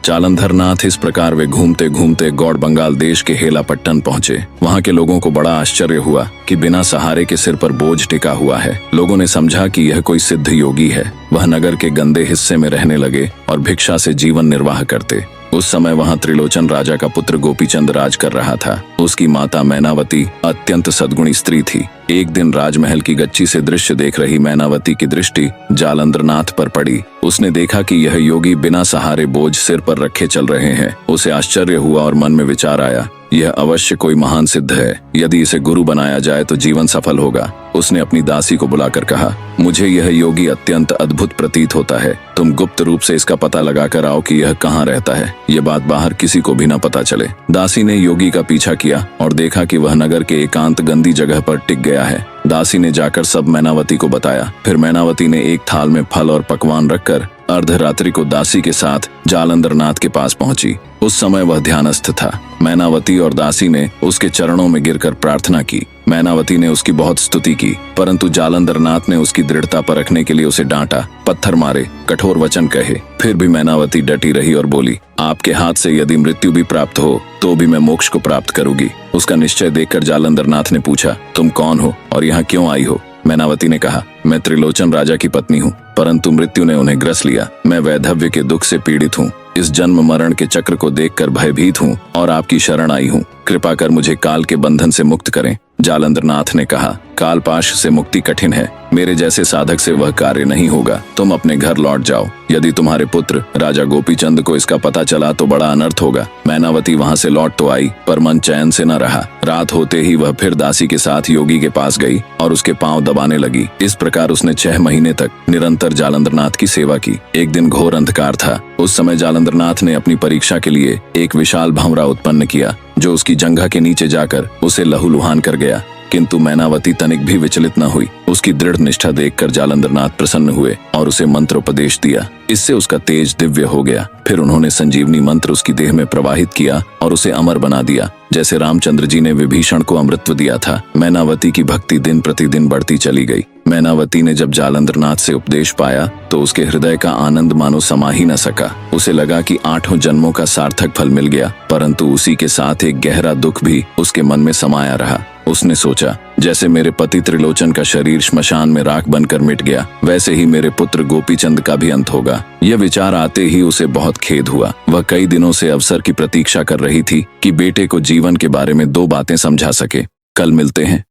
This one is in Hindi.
जालंधर नाथ इस प्रकार वे घूमते घूमते गौड़ बंगाल देश के हेलापट्टन पहुंचे। वहां के लोगों को बड़ा आश्चर्य हुआ कि बिना सहारे के सिर पर बोझ टिका हुआ है। लोगों ने समझा कि यह कोई सिद्ध योगी है। वह नगर के गंदे हिस्से में रहने लगे और भिक्षा से जीवन निर्वाह करते। उस समय वहां त्रिलोचन राजा का पुत्र गोपीचंद राज कर रहा था। उसकी माता मैनावती अत्यंत सद्गुणी स्त्री थी। एक दिन राजमहल की गच्ची से दृश्य देख रही मैनावती की दृष्टि जालंधर नाथ पर पड़ी। उसने देखा कि यह योगी बिना सहारे बोझ सिर पर रखे चल रहे हैं। उसे आश्चर्य हुआ और मन में विचार आया, यह अवश्य कोई महान सिद्ध है। यदि इसे गुरु बनाया जाए तो जीवन सफल होगा। उसने अपनी दासी को बुलाकर कहा, मुझे यह योगी अत्यंत अद्भुत प्रतीत होता है। तुम गुप्त रूप से इसका पता लगाकर आओ कि यह कहाँ रहता है। यह बात बाहर किसी को भी न पता चले। दासी ने योगी का पीछा किया और देखा कि वह नगर के एकांत गंदी जगह पर टिक गया है। दासी ने जाकर सब मैनावती को बताया। फिर मैनावती ने एक थाल में फल और पकवान रखकर अर्धरात्रि को दासी के साथ जालंधर नाथ के पास पहुंची। उस समय वह ध्यानस्थ था। मैनावती और दासी ने उसके चरणों में गिरकर प्रार्थना की। मैनावती ने उसकी बहुत स्तुति की, परंतु जालंधर नाथ ने उसकी दृढ़ता परखने के लिए उसे डांटा, पत्थर मारे, कठोर वचन कहे। फिर भी मैनावती डटी रही और बोली, आपके हाथ से यदि मृत्यु भी प्राप्त हो तो भी मैं मोक्ष को प्राप्त करूंगी। उसका निश्चय देखकर जालंधर नाथ ने पूछा, तुम कौन हो और यहाँ क्यों आई हो? मैनावती ने कहा, मैं त्रिलोचन राजा की पत्नी हूँ, परंतु मृत्यु ने उन्हें ग्रस लिया। मैं वैधव्य के दुख से पीड़ित हूँ। इस जन्म मरण के चक्र को देखकर भयभीत हूँ और आपकी शरण आई हूँ। कृपा कर मुझे काल के बंधन से मुक्त करें। जालंधर नाथ ने कहा, कालपाश से मुक्ति कठिन है। मेरे जैसे साधक से वह कार्य नहीं होगा। तुम अपने घर लौट जाओ। यदि तुम्हारे पुत्र राजा गोपीचंद को इसका पता चला तो बड़ा अनर्थ होगा। मैनावती वहां से लौट तो आई, पर मन चैन से न रहा। रात होते ही वह फिर दासी के साथ योगी के पास गई और उसके पांव दबाने लगी। इस प्रकार उसने 6 महीने तक निरंतर जालंधर नाथ की सेवा की। एक दिन घोर अंधकार था। उस समय जालंधर नाथ ने अपनी परीक्षा के लिए एक विशाल भंवरा उत्पन्न किया, जो उसकी जंघा के नीचे जाकर उसे लहूलुहान कर गया। किंतु मैनावती तनिक भी विचलित न हुई। उसकी दृढ़ निष्ठा देखकर जालंधर नाथ प्रसन्न हुए और उसे मंत्रोपदेश दिया। इससे उसका तेज दिव्य हो गया। फिर उन्होंने संजीवनी मंत्र उसकी देह में प्रवाहित किया और उसे अमर बना दिया, जैसे रामचंद्र जी ने विभीषण को अमृतत्व दिया था। मैनावती की भक्ति दिन प्रतिदिन बढ़ती चली गई। मैनावती ने जब जालंधर नाथ से उपदेश पाया तो उसके हृदय का आनंद मानो समा ही न सका। उसे लगा कि 8 जन्मों का सार्थक फल मिल गया, परंतु उसी के साथ एक गहरा दुख भी उसके मन में समाया रहा। उसने सोचा, जैसे मेरे पति त्रिलोचन का शरीर श्मशान में राख बनकर मिट गया, वैसे ही मेरे पुत्र गोपीचंद का भी अंत होगा। यह विचार आते ही उसे बहुत खेद हुआ। वह कई दिनों से अवसर की प्रतीक्षा कर रही थी कि बेटे को जीवन के बारे में 2 बातें समझा सके। कल मिलते हैं।